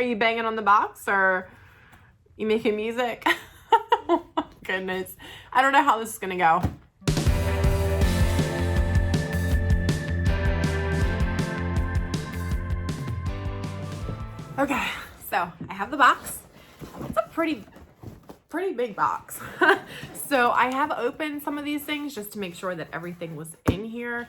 Are you banging on the box or you making music? Oh my goodness. I don't know how this is gonna go. Okay, so I have the box. It's a pretty big box. So I have opened some of these things just to make sure that everything was in here.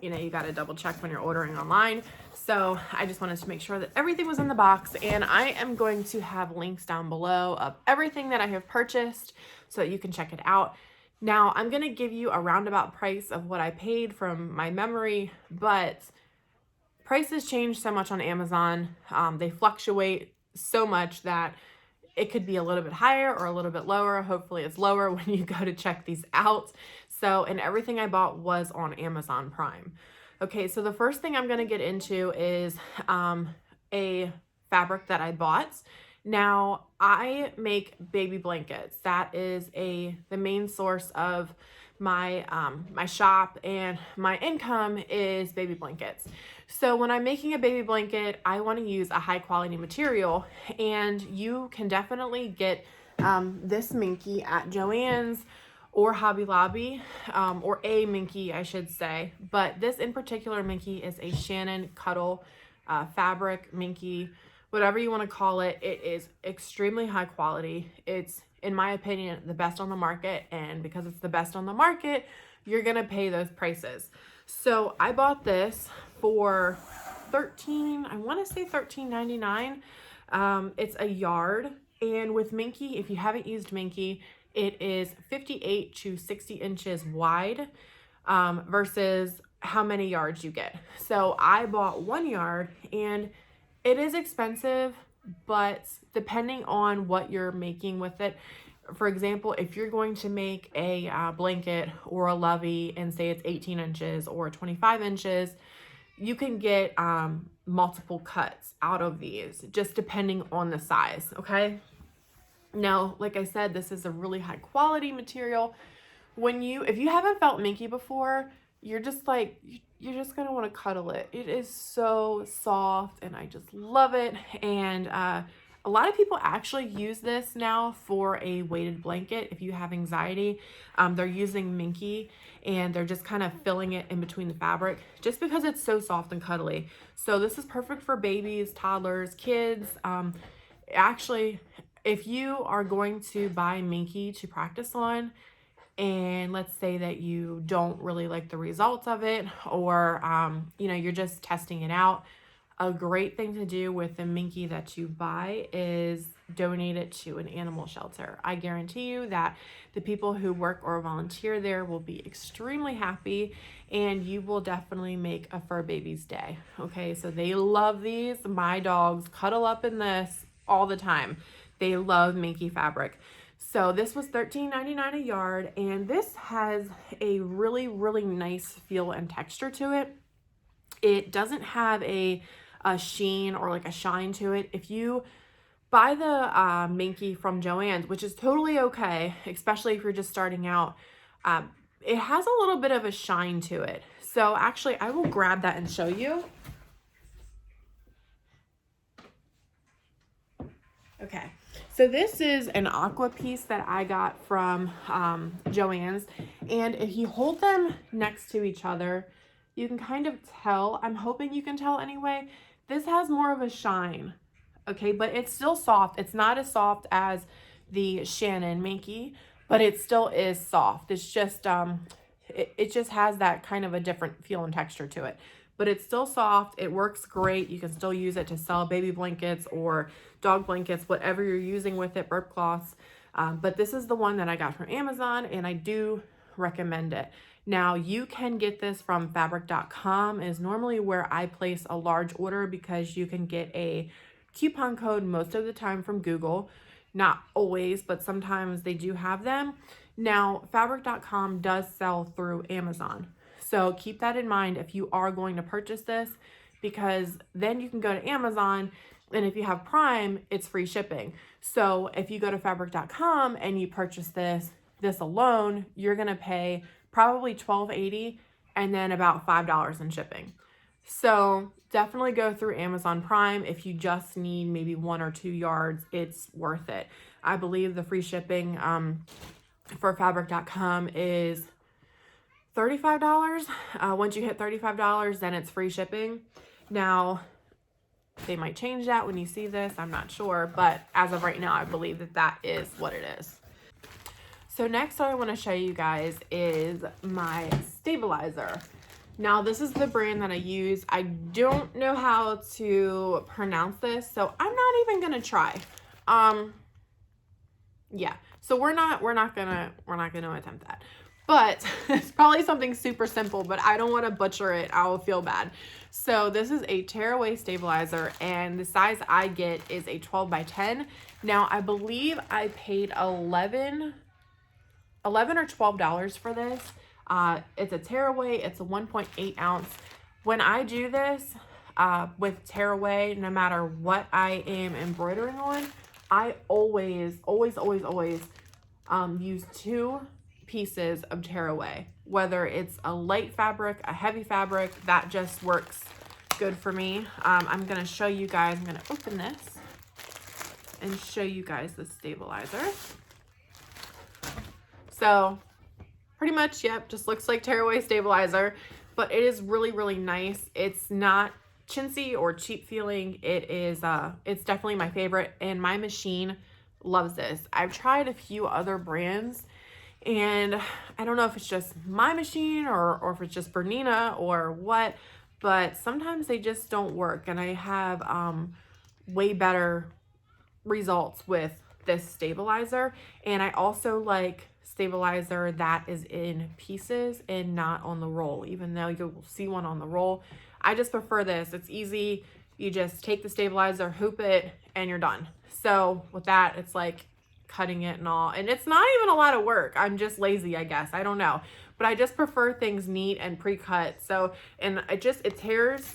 You know, you got to double check when you're ordering online. So I just wanted to make sure that everything was in the box, and I am going to have links down below of everything that I have purchased so that you can check it out. Now I'm going to give you a roundabout price of what I paid from my memory, but prices change so much on Amazon. They fluctuate so much that it could be a little bit higher or a little bit lower. Hopefully it's lower when you go to check these out. So, and everything I bought was on Amazon Prime. Okay, so the first thing I'm gonna get into is a fabric that I bought. Now, I make baby blankets. That is the main source of my my shop, and my income is baby blankets. So when I'm making a baby blanket, I want to use a high quality material, and you can definitely get this Minky at Joann's or Hobby Lobby, or a Minky, I should say. But this in particular Minky is a Shannon Cuddle fabric Minky, whatever you want to call it. It is extremely high quality. It's, in my opinion, the best on the market, and because it's the best on the market, you're gonna pay those prices. So I bought this for $13.99. It's a yard, and with Minky, if you haven't used Minky, it is 58 to 60 inches wide versus how many yards you get. So I bought 1 yard, and it is expensive, but depending on what you're making with it, for example, if you're going to make a blanket or a lovey and say it's 18 inches or 25 inches, you can get multiple cuts out of these, just depending on the size, okay? Now, like I said, this is a really high quality material. If you haven't felt Minky before, you're just like, you're just gonna want to cuddle it. It is so soft, and I just love it. And a lot of people actually use this now for a weighted blanket. If you have anxiety, they're using Minky, and they're just kind of filling it in between the fabric just because it's so soft and cuddly. So this is perfect for babies, toddlers, kids. Actually, if you are going to buy Minky to practice on, and let's say that you don't really like the results of it, or you know, you're just testing it out, a great thing to do with the Minky that you buy is donate it to an animal shelter. I guarantee you that the people who work or volunteer there will be extremely happy, and you will definitely make a fur baby's day. Okay, so they love these. My dogs cuddle up in this all the time. They love Minky fabric. So this was $13.99 a yard, and this has a really, really nice feel and texture to it. It doesn't have a sheen or like a shine to it. If you buy the Minky from Joann's, which is totally okay, especially if you're just starting out, it has a little bit of a shine to it. So actually, I will grab that and show you. Okay, so this is an aqua piece that I got from Joann's, and if you hold them next to each other, you can kind of tell, I'm hoping you can tell anyway, this has more of a shine, okay, but it's still soft. It's not as soft as the Shannon Minky, but it still is soft. It's just, it just has that kind of a different feel and texture to it. But it's still soft. It works great. You can still use it to sell baby blankets or dog blankets, whatever you're using with it, burp cloths. But this is the one that I got from Amazon, and I do recommend it. Now, you can get this from fabric.com, is normally where I place a large order, because you can get a coupon code most of the time from Google. Not always, but sometimes they do have them. Now, fabric.com does sell through Amazon. So keep that in mind if you are going to purchase this, because then you can go to Amazon, and if you have Prime, it's free shipping. So if you go to fabric.com and you purchase this alone, you're going to pay probably $12.80 and then about $5 in shipping. So definitely go through Amazon Prime. If you just need maybe 1 or 2 yards, it's worth it. I believe the free shipping for fabric.com is $35. Once you hit $35, then it's free shipping. Now, they might change that when you see this. I'm not sure. But as of right now, I believe that that is what it is. So next what I want to show you guys is my stabilizer. Now, this is the brand that I use. I don't know how to pronounce this, so I'm not even going to try. Yeah. So we're not gonna attempt that. But it's probably something super simple, but I don't want to butcher it. I'll feel bad. So this is a tearaway stabilizer, and the size I get is a 12 by 10. Now, I believe I paid $11 or $12 for this. It's a tearaway. It's a 1.8 ounce. When I do this with tearaway, no matter what I am embroidering on, I always use 2 pieces of tearaway. Whether it's a light fabric, a heavy fabric, that just works good for me. I'm going to show you guys. I'm going to open this and show you guys the stabilizer. So pretty much, yep, just looks like tearaway stabilizer, but it is really, really nice. It's not chintzy or cheap feeling. It is, it's definitely my favorite, and my machine loves this. I've tried a few other brands, and I don't know if it's just my machine or if it's just Bernina or what, but sometimes they just don't work, and I have way better results with this stabilizer. And I also like stabilizer that is in pieces and not on the roll, even though you'll see one on the roll. I just prefer this. It's easy. You just take the stabilizer, hoop it, and you're done. So with that, it's like cutting it and all, and it's not even a lot of work. I'm just lazy, I guess. I don't know, but I just prefer things neat and pre-cut. So, and it tears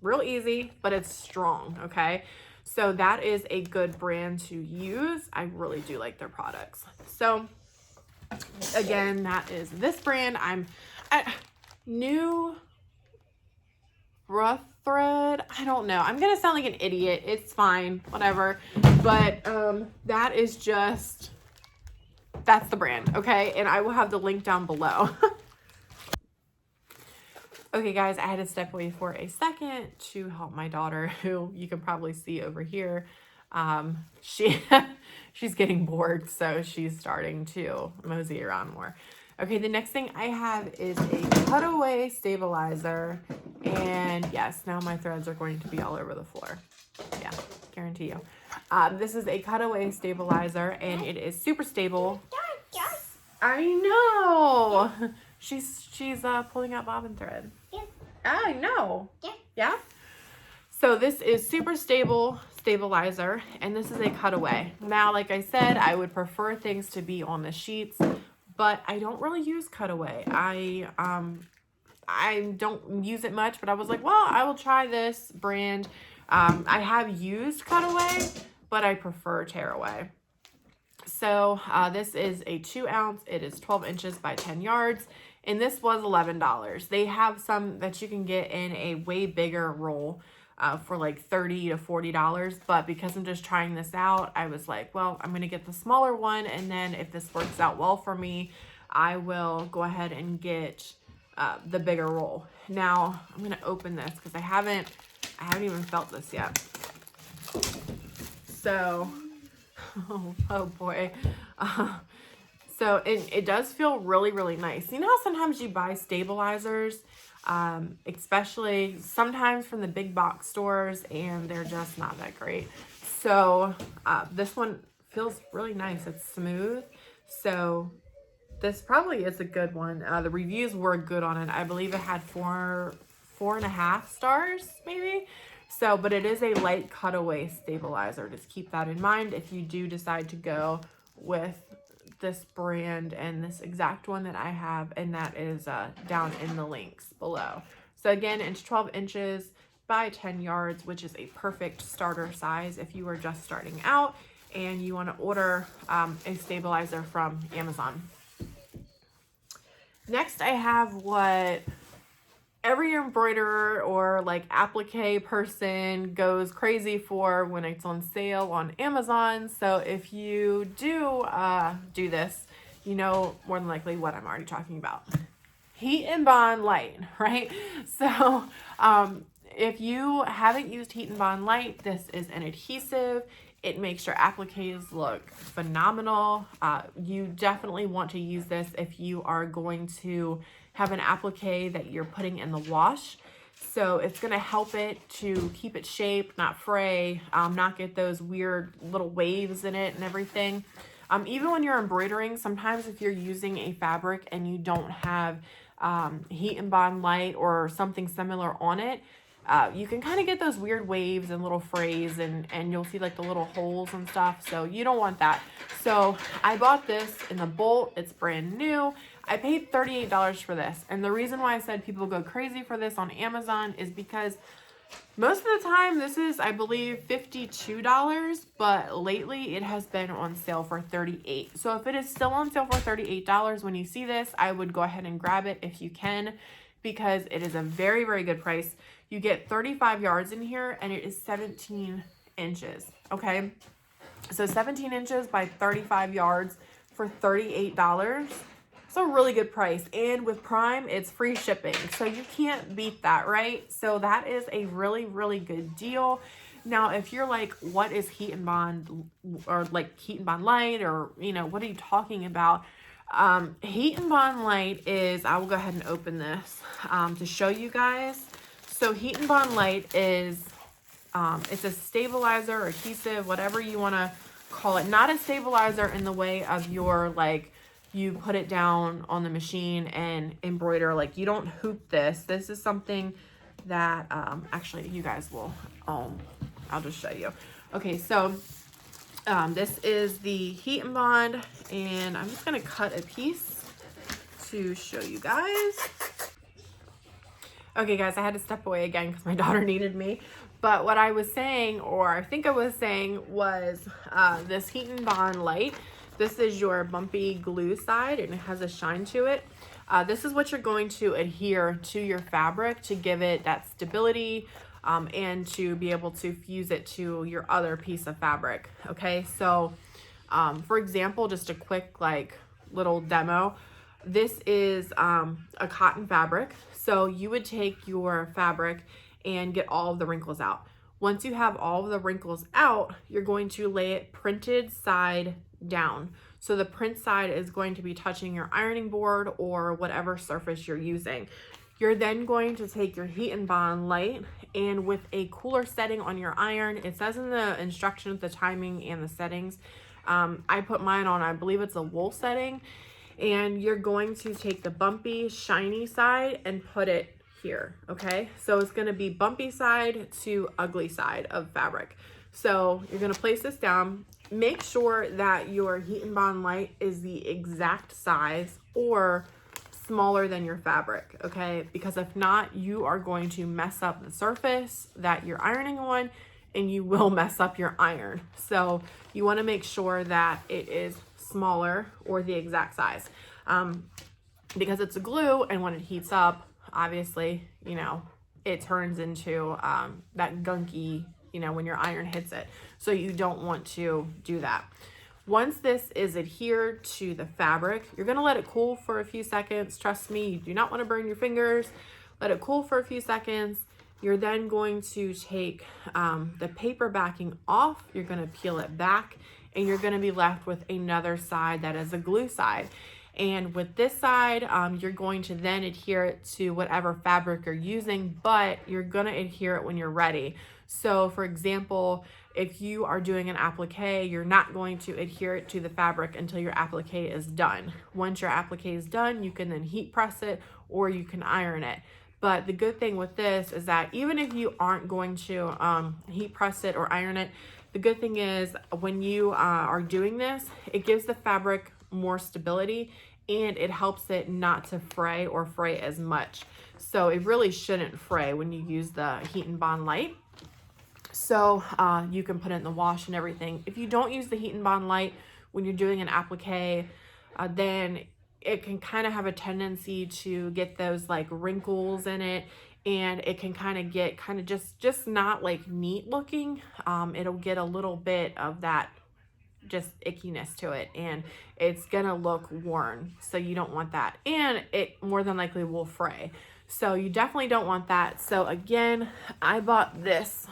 real easy, but it's strong. Okay. So that is a good brand to use. I really do like their products. So again, that is this brand. I'm new rough thread. I don't know. I'm going to sound like an idiot. It's fine. Whatever. But that is just, that's the brand. Okay. And I will have the link down below. Okay, guys, I had to step away for a second to help my daughter, who you can probably see over here. She's getting bored, so she's starting to mosey around more. Okay, the next thing I have is a cutaway stabilizer. And yes, now my threads are going to be all over the floor. Yeah, guarantee you. This is a cutaway stabilizer, and it is super stable. I know. She's pulling out bobbin thread. Yeah. I know. Yeah. Yeah. So this is super stable stabilizer, and this is a cutaway. Now, like I said, I would prefer things to be on the sheets, but I don't really use cutaway. I don't use it much, but I was like, well, I will try this brand. I have used cutaway, but I prefer tearaway. So this is a 2 ounce. It is 12 inches by 10 yards. And this was $11. They have some that you can get in a way bigger roll for like $30 to $40. But because I'm just trying this out, I was like, well, I'm going to get the smaller one. And then if this works out well for me, I will go ahead and get the bigger roll. Now I'm going to open this because I haven't even felt this yet. So, oh boy. So it does feel really, really nice. You know how sometimes you buy stabilizers, especially sometimes from the big box stores, and they're just not that great. So this one feels really nice. It's smooth. So this probably is a good one. The reviews were good on it. I believe it had 4.5 stars, maybe. So, but it is a light cutaway stabilizer. Just keep that in mind if you do decide to go with this brand and this exact one that I have, and that is down in the links below. So again, it's 12 inches by 10 yards, which is a perfect starter size if you are just starting out and you want to order a stabilizer from Amazon. Next, I have what every embroiderer or like applique person goes crazy for when it's on sale on Amazon. So if you do do this, you know more than likely what I'm already talking about. HEATNBOND LITE, right? So if you haven't used HEATNBOND LITE, this is an adhesive. It makes your appliques look phenomenal. You definitely want to use this if you are going to have an applique that you're putting in the wash. So it's going to help it to keep its shape, not fray, not get those weird little waves in it and everything. Even when you're embroidering, sometimes if you're using a fabric and you don't have HEATNBOND LITE or something similar on it, you can kind of get those weird waves and little frays, and you'll see like the little holes and stuff. So you don't want that. So I bought this in the bolt. It's brand new. I paid $38 for this. And the reason why I said people go crazy for this on Amazon is because most of the time this is, I believe, $52, but lately it has been on sale for $38. So if it is still on sale for $38 when you see this, I would go ahead and grab it if you can, because it is a very, very good price. You get 35 yards in here, and it is 17 inches, okay? So 17 inches by 35 yards for $38. It's a really good price, and with Prime, it's free shipping, so you can't beat that, right? So that is a really, really good deal. Now, if you're like, what is HEATNBOND, or like HEATNBOND LITE, or, you know, what are you talking about? HEATNBOND LITE is, I will go ahead and open this to show you guys. So HEATNBOND LITE is, it's a stabilizer, adhesive, whatever you want to call it. Not a stabilizer in the way of your, like, you put it down on the machine and embroider. Like, you don't hoop this. This is something that, actually, you guys will, I'll just show you. Okay, so this is the HEATNBOND, and I'm just going to cut a piece to show you guys. Okay, guys, I had to step away again because my daughter needed me. But what I was saying, or I think I was saying, was this HEATNBOND LITE. This is your bumpy glue side, and it has a shine to it. This is what you're going to adhere to your fabric to give it that stability, and to be able to fuse it to your other piece of fabric. Okay, so for example, just a quick like little demo. This is a cotton fabric. So you would take your fabric and get all of the wrinkles out. Once you have all of the wrinkles out, you're going to lay it printed side down. So the print side is going to be touching your ironing board or whatever surface you're using. You're then going to take your HEATNBOND LITE, and with a cooler setting on your iron, it says in the instructions the timing and the settings. I put mine on, I believe it's a wool setting, and you're going to take the bumpy, shiny side and put it here, okay? So it's gonna be bumpy side to ugly side of fabric. So you're gonna place this down. Make sure that your HEATNBOND LITE is the exact size or smaller than your fabric, okay? Because if not, you are going to mess up the surface that you're ironing on, and you will mess up your iron. So you wanna make sure that it is smaller or the exact size, because it's a glue, and when it heats up, obviously, you know, it turns into that gunky, you know, when your iron hits it. So you don't want to do that. Once this is adhered to the fabric, you're gonna let it cool for a few seconds. Trust me, you do not want to burn your fingers. Let it cool for a few seconds. You're then going to take the paper backing off. You're gonna peel it back, and you're gonna be left with another side that is a glue side. And with this side, you're going to then adhere it to whatever fabric you're using, but you're gonna adhere it when you're ready. So for example, if you are doing an applique, you're not going to adhere it to the fabric until your applique is done. Once your applique is done, you can then heat press it, or you can iron it. But the good thing with this is that even if you aren't going to heat press it or iron it, the good thing is when you are doing this, it gives the fabric more stability, and it helps it not to fray or fray as much. So it really shouldn't fray when you use the HEATNBOND LITE. So you can put it in the wash and everything. If you don't use the HEATNBOND LITE when you're doing an applique, then it can kind of have a tendency to get those like wrinkles in it, and it can kind of get just not like neat looking. It'll get a little bit of that just ickiness to it, and it's gonna look worn, so you don't want that, and it more than likely will fray, so you definitely don't want that. So again, I bought this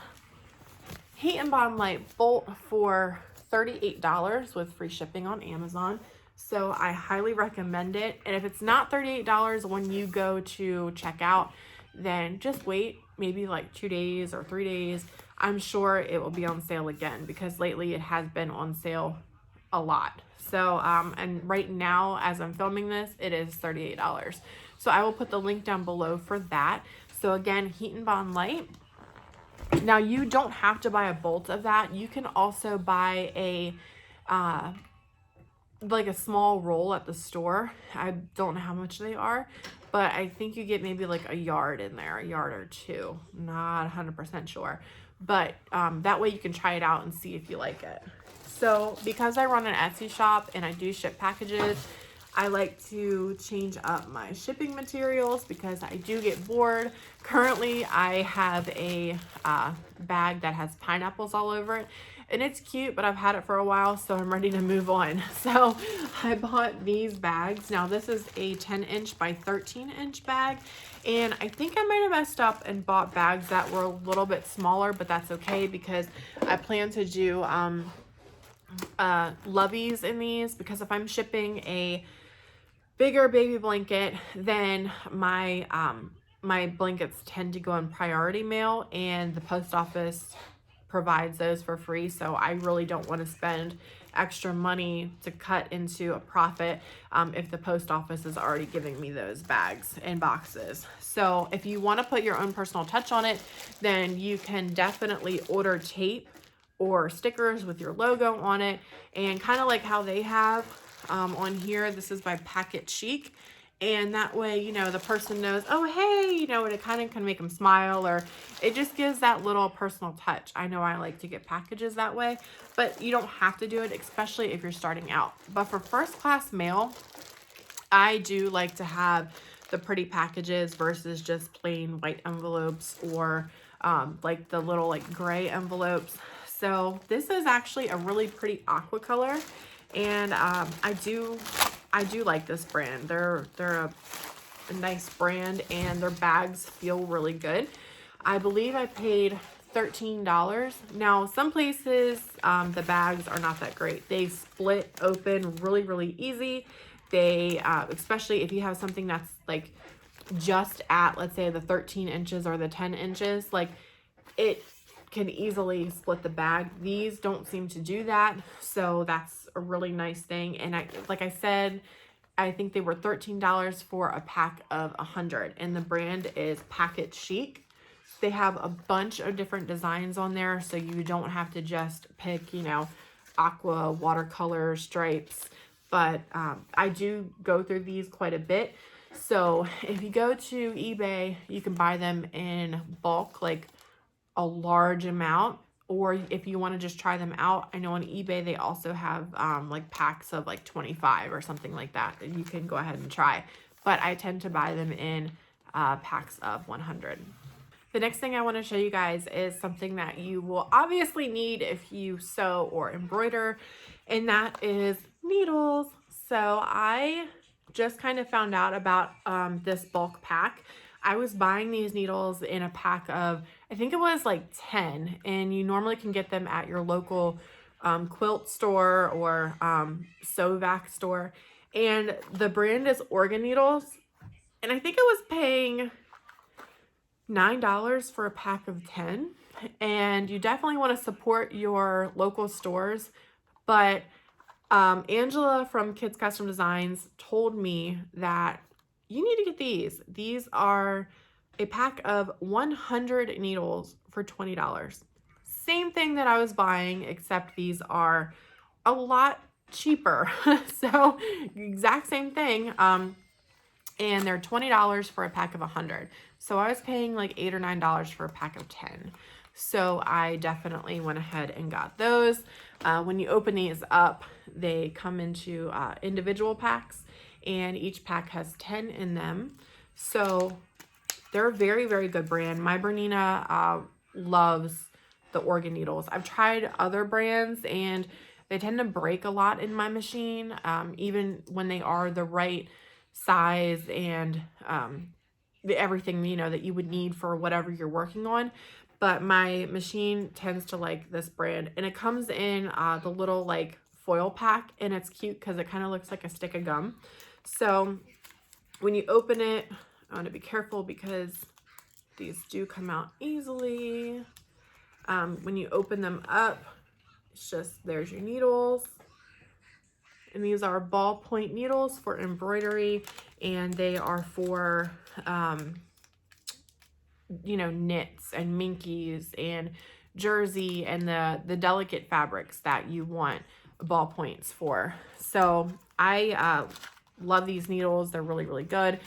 Heat and Bond Light bolt for $38 with free shipping on Amazon. So I highly recommend it. And if it's not $38 when you go to check out, then just wait maybe like 2 days or 3 days. I'm sure it will be on sale again, because lately it has been on sale a lot. So, and right now as I'm filming this, it is $38. So I will put the link down below for that. So again, Heat and Bond Light. Now you don't have to buy a bolt of that. You can also buy a, like a small roll at the store. I don't know how much they are, but I think you get maybe like a yard in there, a yard or two. Not 100% sure, but that way you can try it out and see if you like it. So because I run an Etsy shop and I do ship packages, I like to change up my shipping materials because I do get bored. Currently, I have a bag that has pineapples all over it, and it's cute, but I've had it for a while, so I'm ready to move on. So I bought these bags. Now this is a 10-inch by 13-inch bag, and I think I might have messed up and bought bags that were a little bit smaller, but that's okay because I plan to do loveys in these, because if I'm shipping a bigger baby blanket, then my my blankets tend to go in priority mail, and the post office provides those for free, so I really don't want to spend extra money to cut into a profit if the post office is already giving me those bags and boxes. So if you want to put your own personal touch on it, then you can definitely order tape or stickers with your logo on it, and kind of like how they have on here. This is by Packet Chic, and that way, you know, the person knows, oh hey, you know, and it kind of can make them smile, or it just gives that little personal touch. I know I like to get packages that way, but you don't have to do it, especially if you're starting out. But for first class mail, I do like to have the pretty packages versus just plain white envelopes, or like the little like gray envelopes. So this is actually a really pretty aqua color, and I do like this brand. They're a nice brand, and their bags feel really good. I believe I paid $13. Now some places the bags are not that great. They split open really easy. They especially if you have something that's like just at, let's say, the 13 inches or the 10 inches, like it can easily split the bag. These don't seem to do that, so that's a really nice thing. And like I said, I think they were $13 for a pack of 100, and the brand is Packet Chic. They have a bunch of different designs on there, so you don't have to just pick, you know, aqua, watercolor, stripes. But I do go through these quite a bit. So if you go to eBay, you can buy them in bulk, like a large amount, or if you want to just try them out, I know on eBay they also have like packs of like 25 or something like that you can go ahead and try, but I tend to buy them in packs of 100. The next thing I want to show you guys is something that you will obviously need if you sew or embroider, and that is needles. So I just kind of found out about this bulk pack. I was buying these needles in a pack of, I think it was like 10, and you normally can get them at your local quilt store or Sew-Vac store. And the brand is Organ Needles, and I think I was paying $9 for a pack of 10. And you definitely want to support your local stores. But Angela from Kids Custom Designs told me that you need to get these. These are a pack of 100 needles for $20. Same thing that I was buying, except these are a lot cheaper. So exact same thing. And they're $20 for a pack of 100. So I was paying like $8 or $9 for a pack of 10. So I definitely went ahead and got those. When you open these up, they come into individual packs. and each pack has 10 in them. So they're a very, very good brand. My Bernina loves the organ needles. I've tried other brands and they tend to break a lot in my machine, even when they are the right size and everything, you know, that you would need for whatever you're working on. But my machine tends to like this brand, and it comes in the little like foil pack, and it's cute because it kind of looks like a stick of gum. So when you open it, I want to be careful because these do come out easily. When you open them up, it's just, there's your needles. And these are ballpoint needles for embroidery, and they are for, you know, knits and minkies and jersey and the delicate fabrics that you want ballpoints for. So I love these needles. They're really, really good.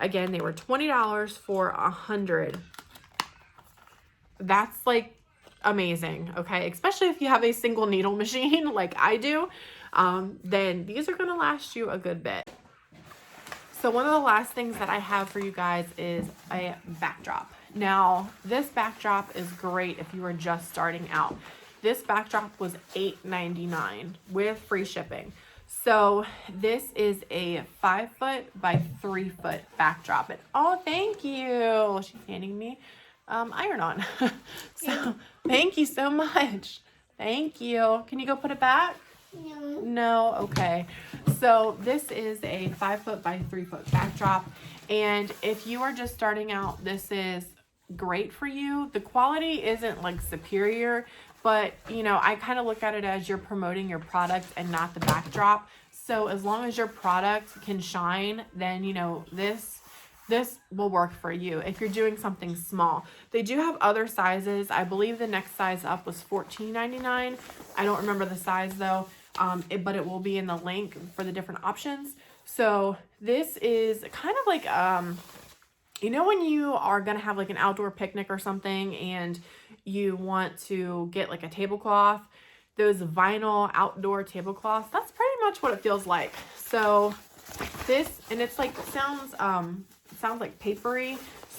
Again, they were $20 for 100. That's like amazing, okay? Especially if you have a single needle machine like I do, then these are gonna last you a good bit. So one of the last things that I have for you guys is a backdrop. Now, this backdrop is great if you are just starting out. This backdrop was $8.99 with free shipping. So this is a 5-foot by 3-foot backdrop. And oh, thank you. She's handing me iron on. So thank you so much. Thank you. Can you go put it back? No. No? Okay. So this is a 5-foot by 3-foot backdrop. And if you are just starting out, this is great for you. The quality isn't like superior, but you know, I kind of look at it as you're promoting your product and not the backdrop. So as long as your product can shine, then you know, this will work for you if you're doing something small. They do have other sizes. I believe the next size up was $14.99. I don't remember the size though, but it will be in the link for the different options. So this is kind of like, you know, when you are going to have like an outdoor picnic or something and you want to get like a tablecloth, those vinyl outdoor tablecloths, that's pretty much what it feels like. So this, and it's like, it sounds like papery.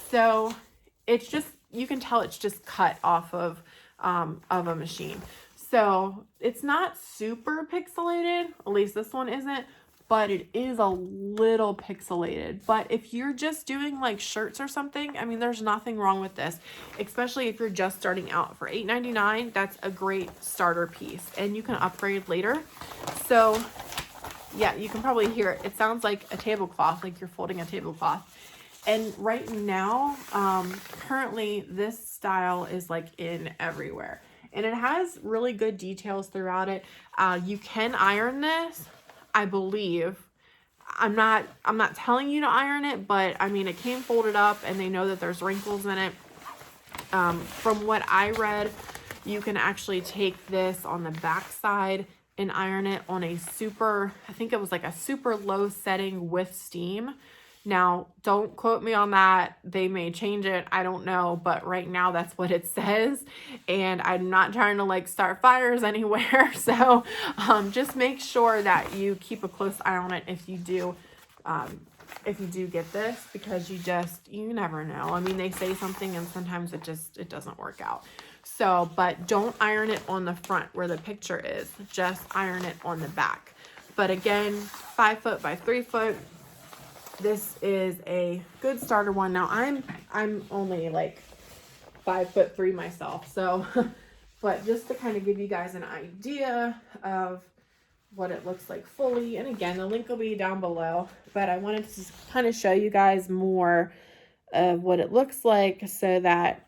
So it's just, you can tell it's just cut off of a machine. So it's not super pixelated, at least this one isn't, but it is a little pixelated. But if you're just doing like shirts or something, I mean, there's nothing wrong with this, especially if you're just starting out. For $8.99, that's a great starter piece, and you can upgrade later. So yeah, you can probably hear it. It sounds like a tablecloth, like you're folding a tablecloth. And right now, currently this style is like in everywhere, and it has really good details throughout it. You can iron this, I believe. I'm not telling you to iron it, but I mean, it came folded up and they know that there's wrinkles in it. From what I read, you can actually take this on the back side and iron it on a super, I think it was like a super low setting with steam. Now, don't quote me on that. They may change it. I don't know. But right now, that's what it says. And I'm not trying to like start fires anywhere. So just make sure that you keep a close eye on it if you do get this, because you never know. I mean, they say something and sometimes it doesn't work out. So, but don't iron it on the front where the picture is. Just iron it on the back. But again, 5-foot by 3-foot. This is a good starter one. Now I'm only like 5'3" myself, so but just to kind of give you guys an idea of what it looks like fully, and again, the link will be down below, but I wanted to kind of show you guys more of what it looks like, so that,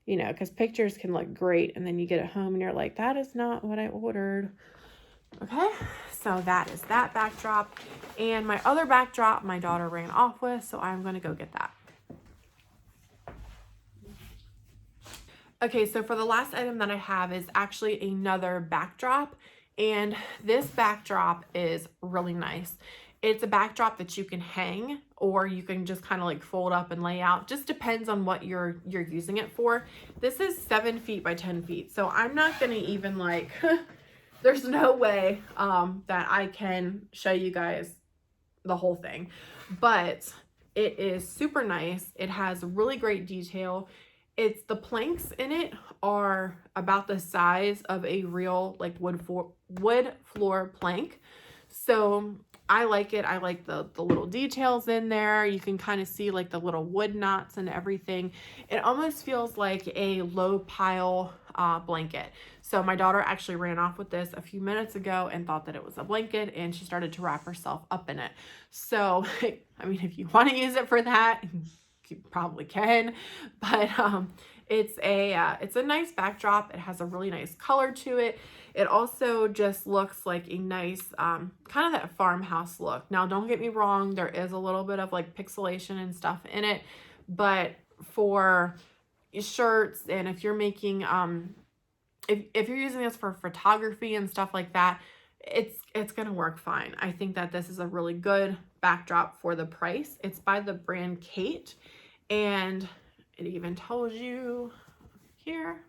you know, because pictures can look great and then you get it home and you're like, that is not what I ordered. Okay, so that is that backdrop. And my other backdrop, my daughter ran off with, so I'm going to go get that. Okay, so for the last item that I have is actually another backdrop. And this backdrop is really nice. It's a backdrop that you can hang, or you can just kind of like fold up and lay out. Just depends on what you're using it for. This is 7 feet by 10 feet. So I'm not going to even like... There's no way that I can show you guys the whole thing, but it is super nice. It has really great detail. The planks in it are about the size of a real like wood floor plank. So I like it. I like the little details in there. You can kind of see like the little wood knots and everything. It almost feels like a low pile blanket. So my daughter actually ran off with this a few minutes ago and thought that it was a blanket, and she started to wrap herself up in it. So, I mean, if you want to use it for that, you probably can, but it's a nice backdrop. It has a really nice color to it. It also just looks like a nice kind of that farmhouse look. Now, don't get me wrong, there is a little bit of like pixelation and stuff in it, but for shirts, and if you're making if you're using this for photography and stuff like that, it's gonna work fine. I think that this is a really good backdrop for the price. It's by the brand Kate, and it even tells you here.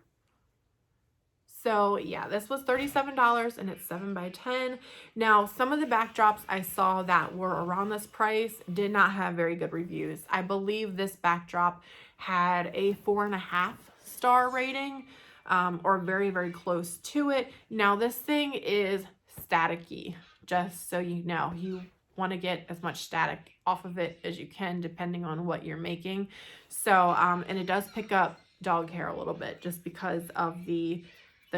So yeah, this was $37 and it's 7 by 10. Now, some of the backdrops I saw that were around this price did not have very good reviews. I believe this backdrop had a 4.5 star rating, or very, very close to it. Now, this thing is staticky, just so you know. You want to get as much static off of it as you can, depending on what you're making. So, and it does pick up dog hair a little bit, just because of the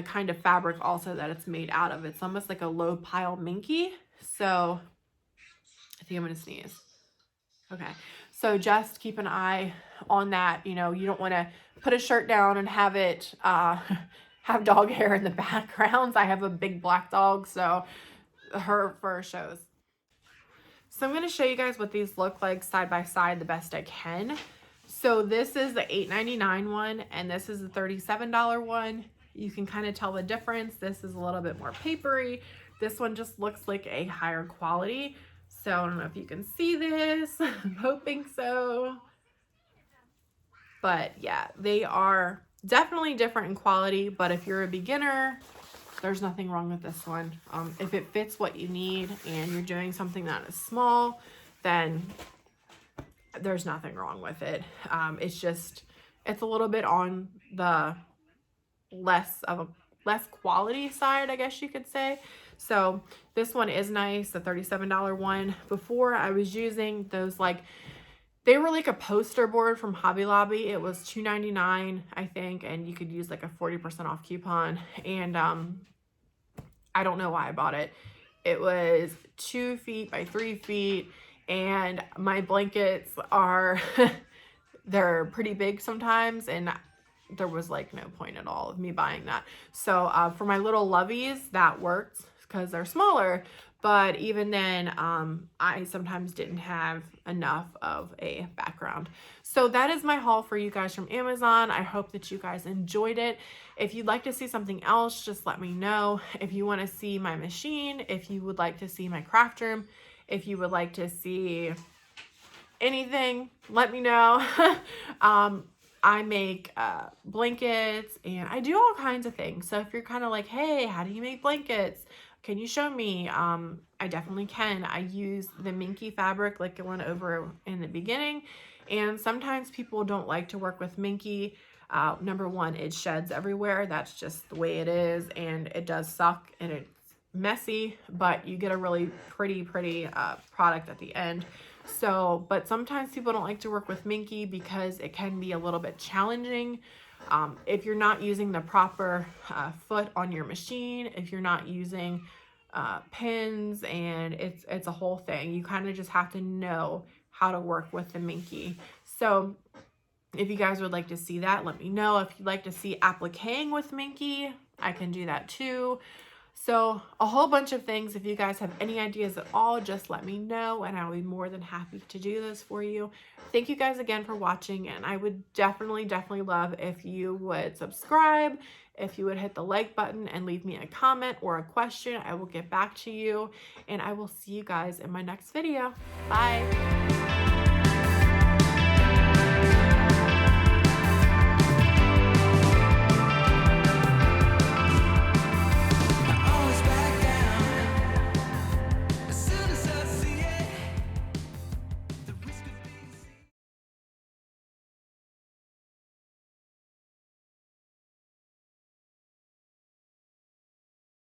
kind of fabric also that it's made out of. It's almost like a low pile minky. So I think I'm gonna sneeze. Okay, so just keep an eye on that. You know, you don't want to put a shirt down and have it have dog hair in the background. I have a big black dog, so her fur shows. So I'm going to show you guys what these look like side by side the best I can. So this is the $8.99 one, and this is the $37 one. You can kind of tell the difference. This is a little bit more papery. This one just looks like a higher quality. So I don't know if you can see this. I'm hoping so. But yeah, they are definitely different in quality, but if you're a beginner, there's nothing wrong with this one. If it fits what you need and you're doing something that is small, then there's nothing wrong with it. It's a little bit on the less quality side, I guess you could say. So this one is nice, the $37 one. Before, I was using those, like, they were like a poster board from Hobby Lobby. It was $2.99, I think, and you could use like a 40% off coupon. And I don't know why I bought it. It was 2 feet by 3 feet, and my blankets are they're pretty big sometimes, and there was like no point at all of me buying that. So for my little lovies, that worked because they're smaller, but even then I sometimes didn't have enough of a background. So that is my haul for you guys from Amazon. I hope that you guys enjoyed it. If you'd like to see something else, just let me know. If you want to see my machine, if you would like to see my craft room, if you would like to see anything, let me know. I make blankets, and I do all kinds of things. So if you're kind of like, hey, how do you make blankets? Can you show me? I definitely can. I use the MINKY fabric like I went over in the beginning. And sometimes people don't like to work with MINKY. Number one, it sheds everywhere. That's just the way it is. And it does suck, and it's messy, but you get a really pretty product at the end. So, but sometimes people don't like to work with MINKY because it can be a little bit challenging. If you're not using the proper foot on your machine, if you're not using pins, and it's a whole thing. You kind of just have to know how to work with the MINKY. So if you guys would like to see that, let me know. If you'd like to see appliquing with MINKY, I can do that too. So a whole bunch of things. If you guys have any ideas at all, just let me know, and I'll be more than happy to do this for you. Thank you guys again for watching, and I would definitely love if you would subscribe, if you would hit the like button and leave me a comment or a question. I will get back to you, and I will see you guys in my next video. Bye.